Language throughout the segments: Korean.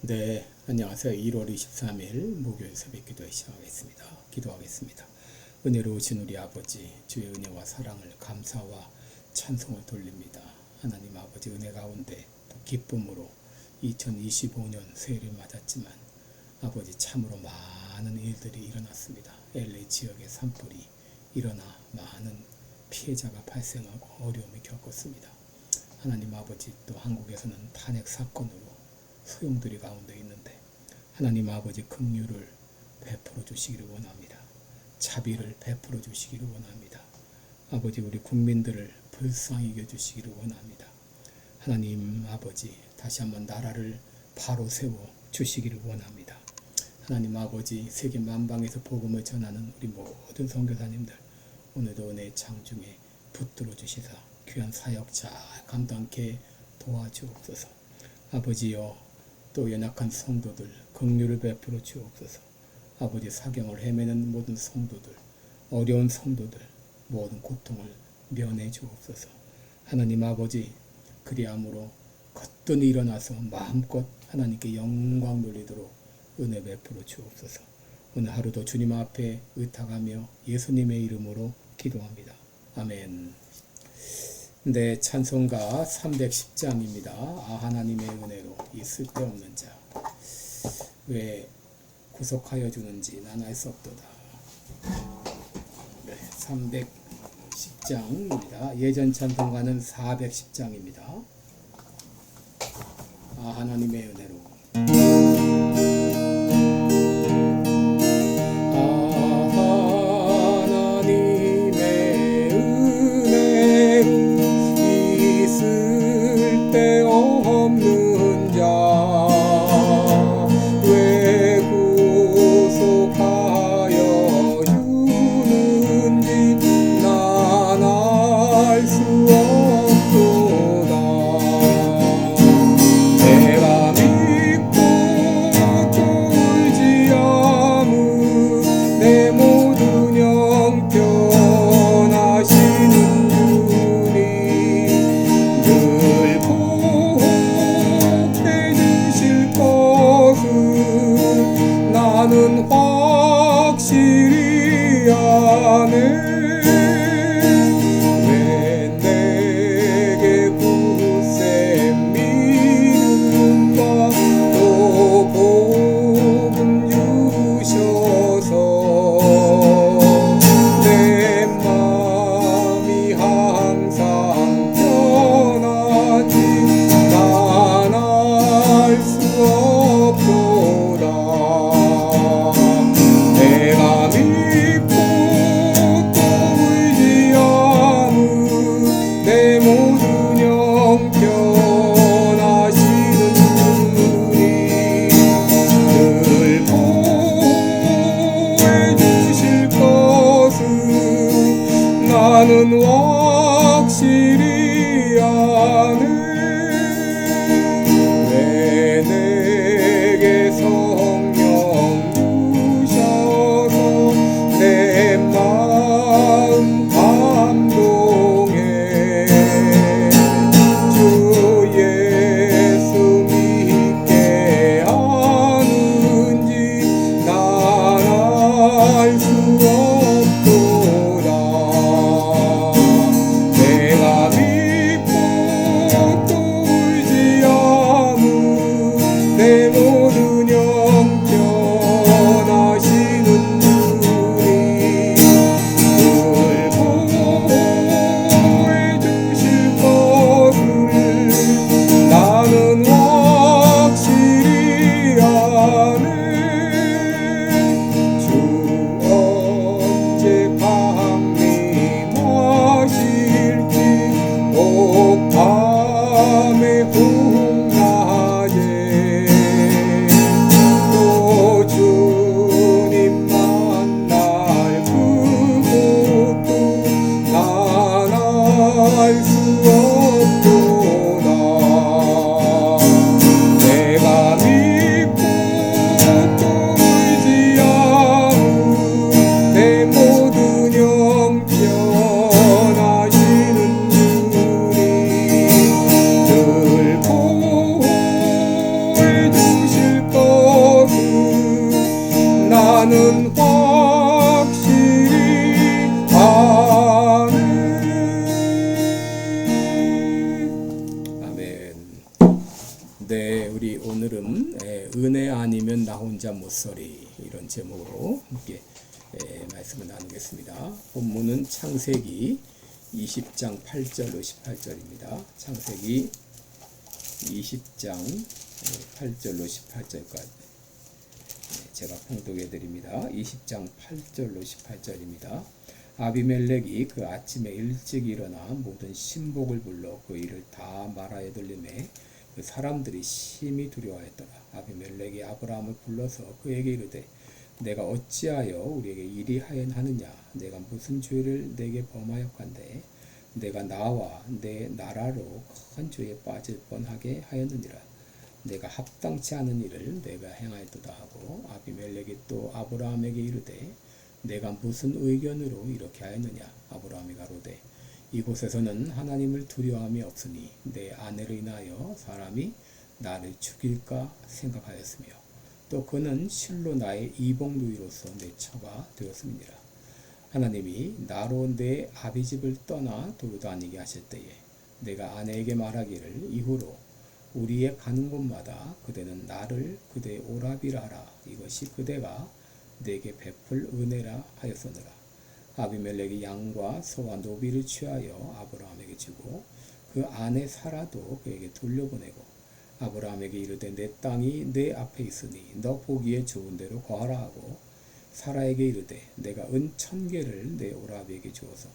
네, 안녕하세요. 1월 23일 목요일 새벽 기도에 시작하겠습니다. 기도하겠습니다. 은혜로우신 우리 아버지, 주의 은혜와 사랑을 감사와 찬송을 돌립니다. 하나님 아버지 은혜 가운데 또 기쁨으로 2025년 새해를 맞았지만 아버지 참으로 많은 일들이 일어났습니다. LA 지역의 산불이 일어나 많은 피해자가 발생하고 어려움을 겪었습니다. 하나님 아버지 또 한국에서는 탄핵 사건으로 소용돌이 가운데 있는데 하나님 아버지 긍휼을 베풀어 주시기를 원합니다. 자비를 베풀어 주시기를 원합니다. 아버지 우리 국민들을 불쌍히 여겨주시기를 원합니다. 하나님 아버지 다시 한번 나라를 바로 세워 주시기를 원합니다. 하나님 아버지 세계 만방에서 복음을 전하는 우리 모든 선교사님들 오늘도 은혜의 창중에 붙들어 주시사 귀한 사역 잘 감당케 도와주옵소서. 아버지여 또 연약한 성도들 긍휼을 베풀어 주옵소서. 아버지 사경을 헤매는 모든 성도들 어려운 성도들 모든 고통을 면해 주옵소서. 하나님 아버지 그리함으로 거뜬히 일어나서 마음껏 하나님께 영광 돌리도록 은혜 베풀어 주옵소서. 오늘 하루도 주님 앞에 의탁하며 예수님의 이름으로 기도합니다. 아멘. 네, 찬송가 310장입니다. 하나님의 은혜로 이 쓸데없는 자 왜 구속하여 주는지 난 알 수 없도다. 네, 310장입니다. 예전 찬송가는 410장입니다. 하나님의 은혜로 나는 확실히 아네. 왜 내게 굳세 믿음과 또 복음 주셔서 내 맘이 항상 편하지 난 알 수 없도다. 내가 믿고 또 의지하는 내 모든 영편하시는 분이 늘 보호해 주실 것을 나는 확실히 아네. 왜 내게 성령 내 마음 감동해. 주 예수 믿게 하는지 난 알 수 없도다. 내가 믿고 또 의지하는 내 모든 영편하시는 나는 확실히 아네. 주 언제 강림하실지 오 밤의 홍낮에 또 주님 만날 그곳도 난 알 수 없도다. 내가 믿고 또 의지하는 내 모든 영편하시는 분이 늘 네, 우리 오늘은 은혜 아니면 나 혼자 못서리 이런 제목으로 함께 말씀을 나누겠습니다. 본문은 창세기 20장 8절로 18절입니다. 창세기 20장 8절로 18절까지 제가 봉독해 드립니다. 20장 8절로 18절입니다. 아비멜렉이 그 아침에 일찍 일어나 모든 신복을 불러 그 일을 다 말하여 들리매 그 사람들이 심히 두려워했더라. 아비멜렉이 아브라함을 불러서 그에게 이르되 내가 어찌하여 우리에게 이리 하였느냐? 내가 무슨 죄를 내게 범하였건대 내가 나와 내 나라로 큰 죄에 빠질 뻔하게 하였느니라. 내가 합당치 않은 일을 내가 행하였도다 하고 아비멜렉이 또 아브라함에게 이르되 내가 무슨 의견으로 이렇게 하였느냐? 아브라함이 가로되 이곳에서는 하나님을 두려워함이 없으니 내 아내로 인하여 사람이 나를 죽일까 생각하였으며 또 그는 실로 나의 이복 누이로서 내 처가 되었음이니라. 하나님이 나로 내 아비집을 떠나 돌아다니게 하실 때에 내가 아내에게 말하기를 이후로 우리의 가는 곳마다 그대는 나를 그대의 오라비라 하라. 이것이 그대가 내게 베풀 은혜라 하였으느라. 아비멜렉이 양과 소와 노비를 취하여 아브라함에게 주고 그 아내 사라도 그에게 돌려보내고 아브라함에게 이르되 내 땅이 내 앞에 있으니 너 보기에 좋은 대로 거하라 하고 사라에게 이르되 내가 은 1000개를 내 오라비에게 주어서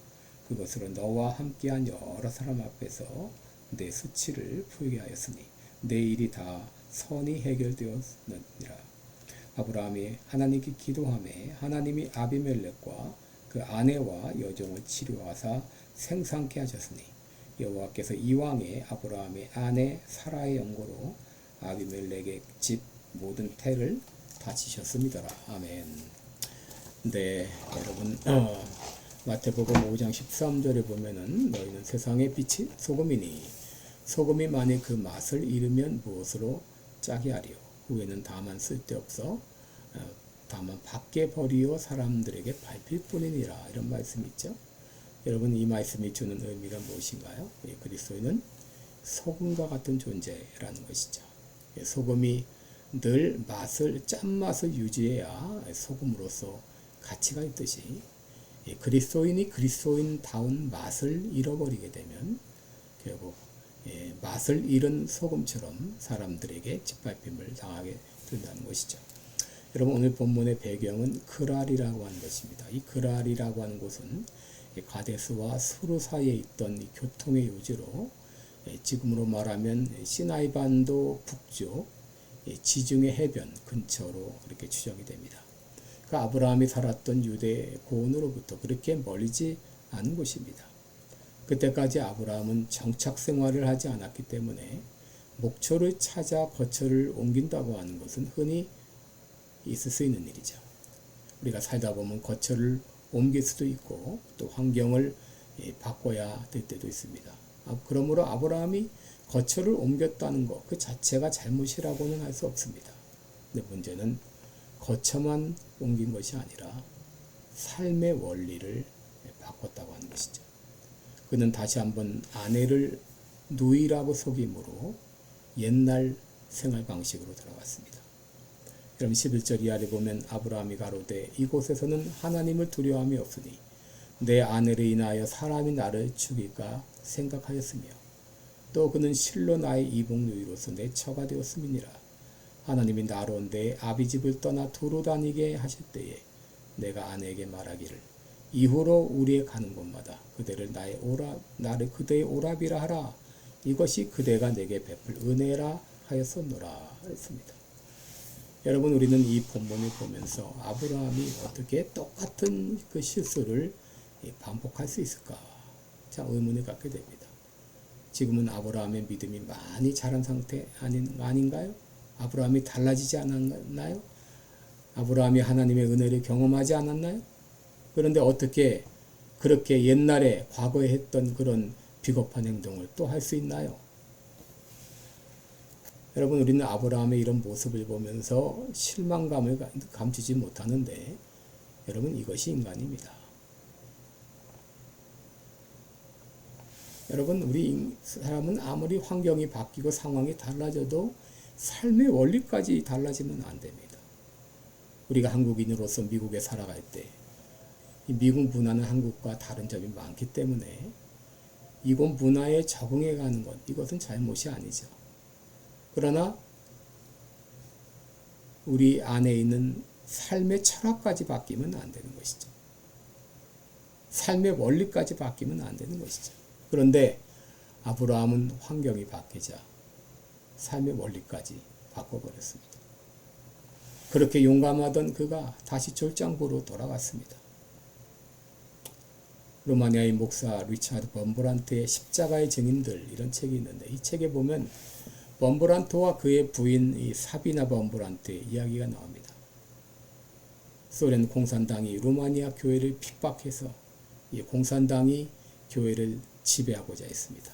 그것으로 너와 함께한 여러 사람 앞에서 내 수치를 풀게 하였으니 내 일이 다 선히 해결되었느니라. 아브라함이 하나님께 기도하매 하나님이 아비멜렉과 그 아내와 여종을 치료하사 생산케 하셨으니 여호와께서 이왕에 아브라함의 아내 사라의 연고로 아비멜렉의 집 모든 태를 다치셨습니다. 아멘. 네, 여러분 마태복음 5장 13절에 보면은 너희는 세상의 빛이 소금이니 소금이 만일 그 맛을 잃으면 무엇으로 짜게 하리요? 후에는 다만 쓸데없어 다만 밖에 버리어 사람들에게 밟힐 뿐이니라. 이런 말씀이 있죠. 여러분 이 말씀이 주는 의미가 무엇인가요? 그리스도인은 소금과 같은 존재라는 것이죠. 소금이 늘 짠맛을 유지해야 소금으로서 가치가 있듯이 그리스도인이 그리스도인다운 맛을 잃어버리게 되면 결국 맛을 잃은 소금처럼 사람들에게 짓밟힘을 당하게 된다는 것이죠. 여러분 오늘 본문의 배경은 그랄이라고 하는 것입니다. 이 그랄이라고 하는 곳은 가데스와 수르 사이에 있던 교통의 요지로 지금으로 말하면 시나이 반도 북쪽 지중해 해변 근처로 이렇게 추정이 됩니다. 그 아브라함이 살았던 유대 고원으로부터 그렇게 멀지 않은 곳입니다. 그때까지 아브라함은 정착 생활을 하지 않았기 때문에 목초를 찾아 거처를 옮긴다고 하는 것은 흔히 있을 수 있는 일이죠. 우리가 살다 보면 거처를 옮길 수도 있고 또 환경을 바꿔야 될 때도 있습니다. 그러므로 아브라함이 거처를 옮겼다는 것 그 자체가 잘못이라고는 할 수 없습니다. 근데 문제는 거처만 옮긴 것이 아니라 삶의 원리를 바꿨다고 하는 것이죠. 그는 다시 한번 아내를 누이라고 속임으로 옛날 생활 방식으로 돌아갔습니다. 그럼 11절 이하를 보면 아브라함이 가로되 이곳에서는 하나님을 두려워함이 없으니 내 아내를 인하여 사람이 나를 죽일까 생각하였으며 또 그는 실로 나의 이복 누이로서 내 처가 되었음이니라. 하나님이 나로 내 아비집을 떠나 두루 다니게 하실 때에 내가 아내에게 말하기를 이후로 우리의 가는 곳마다 그대를 나를 그대의 오라비라 하라. 이것이 그대가 내게 베풀 은혜라 하였었노라 했습니다. 여러분 우리는 이 본문을 보면서 아브라함이 어떻게 똑같은 그 실수를 반복할 수 있을까? 자, 의문을 갖게 됩니다. 지금은 아브라함의 믿음이 많이 자란 상태 아닌가요? 아브라함이 달라지지 않았나요? 아브라함이 하나님의 은혜를 경험하지 않았나요? 그런데 어떻게 그렇게 옛날에 과거에 했던 그런 비겁한 행동을 또 할 수 있나요? 여러분 우리는 아브라함의 이런 모습을 보면서 실망감을 감추지 못하는데 여러분 이것이 인간입니다. 여러분, 우리 사람은 아무리 환경이 바뀌고 상황이 달라져도 삶의 원리까지 달라지면 안 됩니다. 우리가 한국인으로서 미국에 살아갈 때 이 미국 문화는 한국과 다른 점이 많기 때문에 이곳 문화에 적응해 가는 것, 이것은 잘못이 아니죠. 그러나 우리 안에 있는 삶의 철학까지 바뀌면 안 되는 것이죠. 삶의 원리까지 바뀌면 안 되는 것이죠. 그런데 아브라함은 환경이 바뀌자 삶의 원리까지 바꿔버렸습니다. 그렇게 용감하던 그가 다시 졸장부로 돌아갔습니다. 루마니아의 목사 리차드 범브란트의 십자가의 증인들, 이런 책이 있는데 이 책에 보면 범브란트와 그의 부인 이 사비나 범브란트의 이야기가 나옵니다. 소련 공산당이 루마니아 교회를 핍박해서 이 공산당이 교회를 지배하고자 했습니다.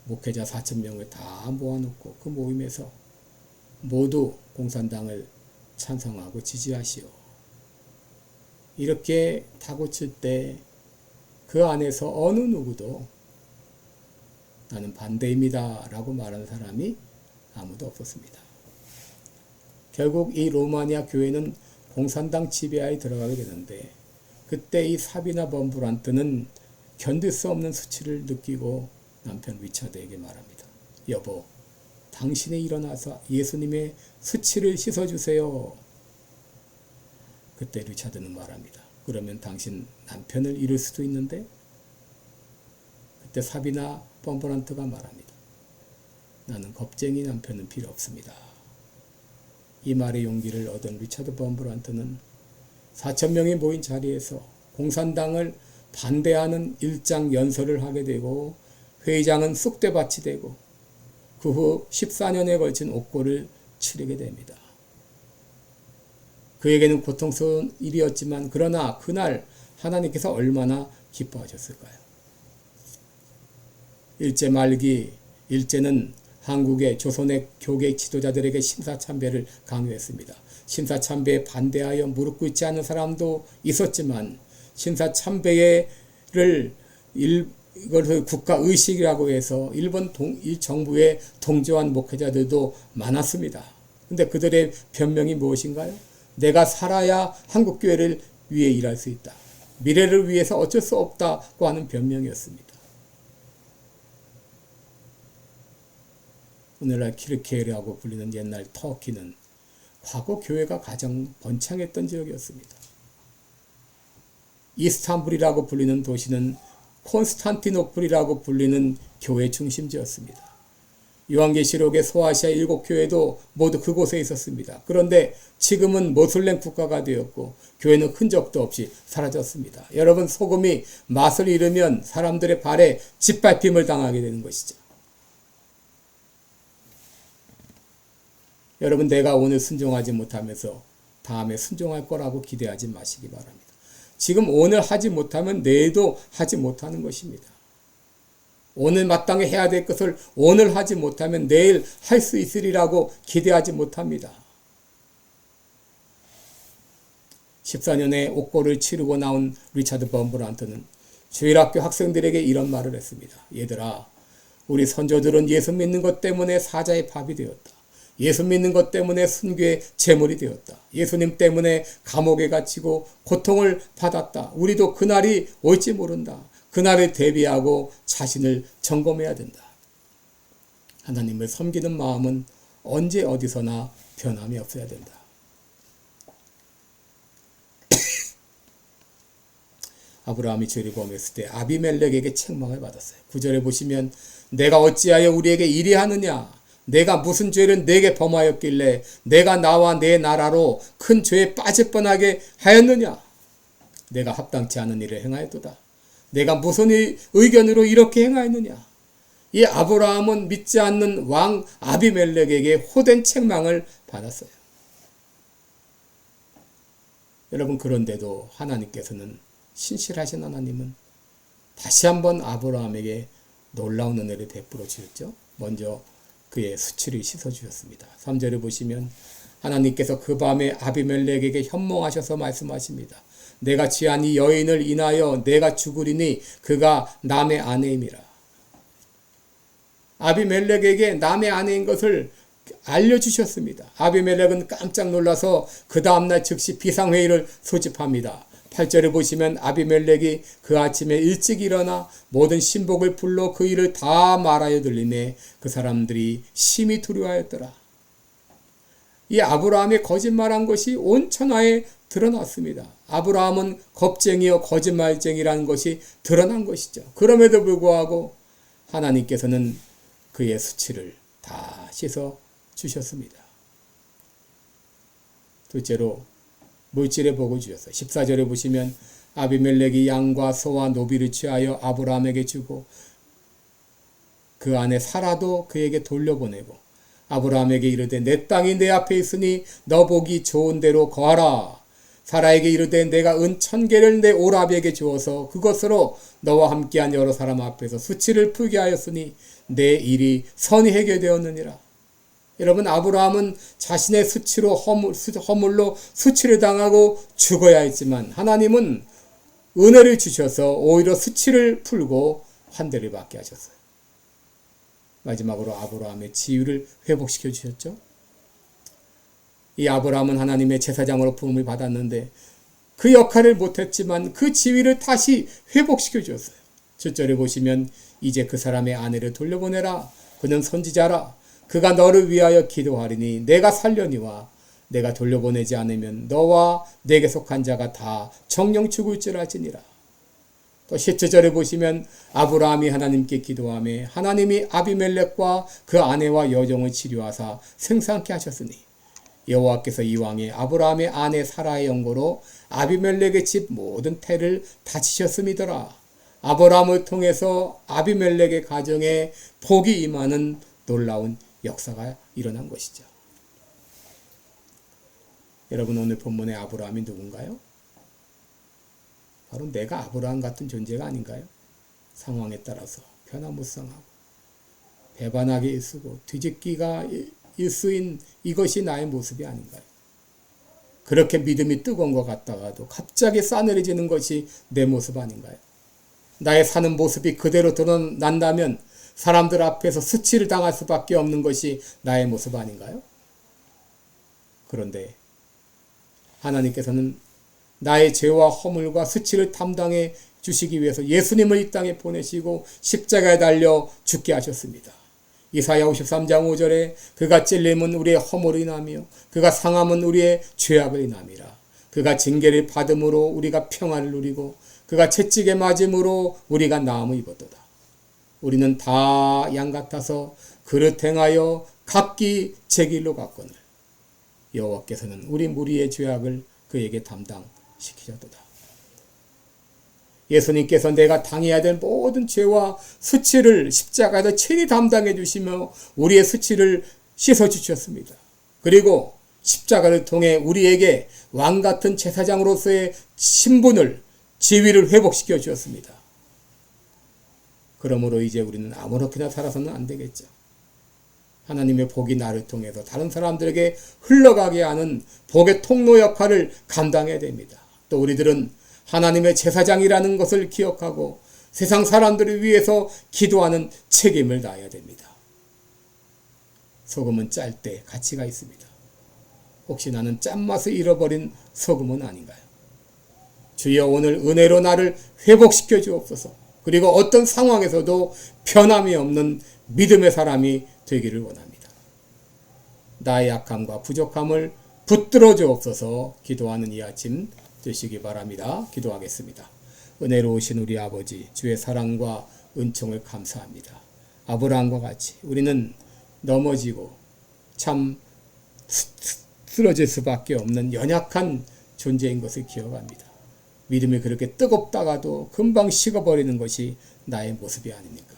목회자 4,000명을 다 모아놓고 그 모임에서 모두 공산당을 찬성하고 지지하시오, 이렇게 다고칠 때 그 안에서 어느 누구도 나는 반대입니다 라고 말하는 사람이 아무도 없었습니다. 결국 이 로마니아 교회는 공산당 지배하에 들어가게 되는데, 그때 이 사비나 범브란트는 견딜 수 없는 수치를 느끼고 남편 리차드에게 말합니다. 여보, 당신이 일어나서 예수님의 수치를 씻어주세요. 그때 리차드는 말합니다. 그러면 당신 남편을 잃을 수도 있는데? 그때 사비나 범브란트가 말합니다. 나는 겁쟁이 남편은 필요 없습니다. 이 말의 용기를 얻은 리차드 범브란트는 4,000명이 모인 자리에서 공산당을 반대하는 일장 연설을 하게 되고 회의장은 쑥대밭이 되고 그 후 14년에 걸친 옥고를 치르게 됩니다. 그에게는 고통스러운 일이었지만 그러나 그날 하나님께서 얼마나 기뻐하셨을까요? 일제 말기, 일제는 한국의 조선의 교계 지도자들에게 심사참배를 강요했습니다. 심사참배에 반대하여 무릎 꿇지 않는 사람도 있었지만 심사참배를 이것을 국가의식이라고 해서 일본 정부에 동조한 목회자들도 많았습니다. 근데 그들의 변명이 무엇인가요? 내가 살아야 한국교회를 위해 일할 수 있다. 미래를 위해서 어쩔 수 없다고 하는 변명이었습니다. 오늘날 키르케르라고 불리는 옛날 터키는 과거 교회가 가장 번창했던 지역이었습니다. 이스탄불이라고 불리는 도시는 콘스탄티노플이라고 불리는 교회 중심지였습니다. 요한계시록의 소아시아 7교회도 모두 그곳에 있었습니다. 그런데 지금은 모슬렘 국가가 되었고 교회는 흔적도 없이 사라졌습니다. 여러분, 소금이 맛을 잃으면 사람들의 발에 짓밟힘을 당하게 되는 것이죠. 여러분, 내가 오늘 순종하지 못하면서 다음에 순종할 거라고 기대하지 마시기 바랍니다. 지금 오늘 하지 못하면 내일도 하지 못하는 것입니다. 오늘 마땅히 해야 될 것을 오늘 하지 못하면 내일 할 수 있으리라고 기대하지 못합니다. 14년의 옥고를 치르고 나온 리차드 범브란트는 주일학교 학생들에게 이런 말을 했습니다. 얘들아, 우리 선조들은 예수 믿는 것 때문에 사자의 밥이 되었다. 예수 믿는 것 때문에 순교의 제물이 되었다. 예수님 때문에 감옥에 갇히고 고통을 받았다. 우리도 그날이 올지 모른다. 그날을 대비하고 자신을 점검해야 된다. 하나님을 섬기는 마음은 언제 어디서나 변함이 없어야 된다. 아브라함이 죄를 범했을 때 아비멜렉에게 책망을 받았어요. 9절에 보시면 내가 어찌하여 우리에게 이리 하느냐? 내가 무슨 죄를 내게 범하였길래 내가 나와 내 나라로 큰 죄에 빠질 뻔하게 하였느냐? 내가 합당치 않은 일을 행하였도다. 내가 무슨 의견으로 이렇게 행하였느냐? 이 아브라함은 믿지 않는 왕 아비멜렉에게 호된 책망을 받았어요. 여러분, 그런데도 하나님께서는, 신실하신 하나님은 다시 한번 아브라함에게 놀라운 은혜를 베풀어 주셨죠. 먼저 그의 수치를 씻어주셨습니다. 3절을 보시면 하나님께서 그 밤에 아비멜렉에게 현몽하셔서 말씀하십니다. 내가 취한 이 여인을 인하여 내가 죽으리니 그가 남의 아내임이라. 아비멜렉에게 남의 아내인 것을 알려주셨습니다. 아비멜렉은 깜짝 놀라서 그 다음날 즉시 비상회의를 소집합니다. 8절에 보시면 아비멜렉이 그 아침에 일찍 일어나 모든 신복을 불러 그 일을 다 말하여 들리매 그 사람들이 심히 두려워하였더라. 이 아브라함이 거짓말한 것이 온 천하에 드러났습니다. 아브라함은 겁쟁이요 거짓말쟁이라는 것이 드러난 것이죠. 그럼에도 불구하고 하나님께서는 그의 수치를 다 씻어 주셨습니다. 둘째로 물질의 복을 주셨어요. 14절에 보시면 아비멜렉이 양과 소와 노비를 취하여 아브라함에게 주고 그 안에 사라도 그에게 돌려보내고 아브라함에게 이르되 내 땅이 내 앞에 있으니 너 보기 좋은 대로 거하라. 사라에게 이르되 내가 은 1000개를 내 오라비에게 주어서 그것으로 너와 함께한 여러 사람 앞에서 수치를 풀게 하였으니 내 일이 선히 해결되었느니라. 여러분, 아브라함은 자신의 수치로 허물로 수치를 당하고 죽어야 했지만 하나님은 은혜를 주셔서 오히려 수치를 풀고 환대를 받게 하셨어요. 마지막으로 아브라함의 지위를 회복시켜 주셨죠. 이 아브라함은 하나님의 제사장으로 부름을 받았는데 그 역할을 못했지만 그 지위를 다시 회복시켜 주었어요. 7절에 보시면 이제 그 사람의 아내를 돌려보내라. 그는 선지자라. 그가 너를 위하여 기도하리니 내가 살려니와 내가 돌려보내지 않으면 너와 내게 속한 자가 다 정령 죽을 줄 알지니라. 또 17절에 보시면 아브라함이 하나님께 기도하며 하나님이 아비멜렉과 그 아내와 여종을 치료하사 생산케 하셨으니 여호와께서 이왕에 아브라함의 아내 사라의 연고로 아비멜렉의 집 모든 태를 다치셨음이더라. 아브라함을 통해서 아비멜렉의 가정에 복이 임하는 놀라운 역사가 일어난 것이죠. 여러분, 오늘 본문의 아브라함이 누군가요? 바로 내가 아브라함 같은 존재가 아닌가요? 상황에 따라서 변화무쌍하고 배반하게 일쓰고 뒤집기가 일수인 이것이 나의 모습이 아닌가요? 그렇게 믿음이 뜨거운 것 같다가도 갑자기 싸늘해지는 것이 내 모습 아닌가요? 나의 사는 모습이 그대로 드러난다면 사람들 앞에서 수치를 당할 수밖에 없는 것이 나의 모습 아닌가요? 그런데 하나님께서는 나의 죄와 허물과 수치를 담당해 주시기 위해서 예수님을 이 땅에 보내시고 십자가에 달려 죽게 하셨습니다. 이사야 53장 5절에 그가 찔림은 우리의 허물을 인하며 그가 상함은 우리의 죄악을 인함이라. 그가 징계를 받음으로 우리가 평안을 누리고 그가 채찍에 맞음으로 우리가 나음을 입었도다. 우리는 다 양 같아서 그릇 행하여 각기 제 길로 갔거늘 여호와께서는 우리 무리의 죄악을 그에게 담당시키셨도다. 예수님께서 내가 당해야 될 모든 죄와 수치를 십자가에서 친히 담당해 주시며 우리의 수치를 씻어 주셨습니다. 그리고 십자가를 통해 우리에게 왕같은 제사장으로서의 신분을 지위를 회복시켜 주었습니다. 그러므로 이제 우리는 아무렇게나 살아서는 안 되겠죠. 하나님의 복이 나를 통해서 다른 사람들에게 흘러가게 하는 복의 통로 역할을 감당해야 됩니다. 또 우리들은 하나님의 제사장이라는 것을 기억하고 세상 사람들을 위해서 기도하는 책임을 다해야 됩니다. 소금은 짤 때 가치가 있습니다. 혹시 나는 짠맛을 잃어버린 소금은 아닌가요? 주여, 오늘 은혜로 나를 회복시켜 주옵소서. 그리고 어떤 상황에서도 변함이 없는 믿음의 사람이 되기를 원합니다. 나의 약함과 부족함을 붙들어 주옵소서. 기도하는 이 아침 되시기 바랍니다. 기도하겠습니다. 은혜로우신 우리 아버지, 주의 사랑과 은총을 감사합니다. 아브라함과 같이 우리는 넘어지고 참 쓰러질 수밖에 없는 연약한 존재인 것을 기억합니다. 믿음이 그렇게 뜨겁다가도 금방 식어버리는 것이 나의 모습이 아닙니까?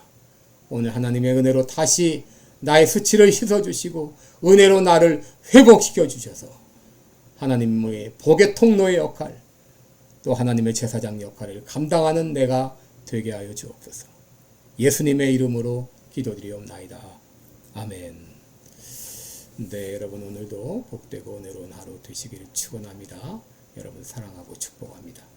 오늘 하나님의 은혜로 다시 나의 수치를 씻어주시고 은혜로 나를 회복시켜 주셔서 하나님의 복의 통로의 역할, 또 하나님의 제사장 역할을 감당하는 내가 되게 하여 주옵소서. 예수님의 이름으로 기도드리옵나이다. 아멘. 네, 여러분, 오늘도 복되고 은혜로운 하루 되시기를 축원합니다. 여러분 사랑하고 축복합니다.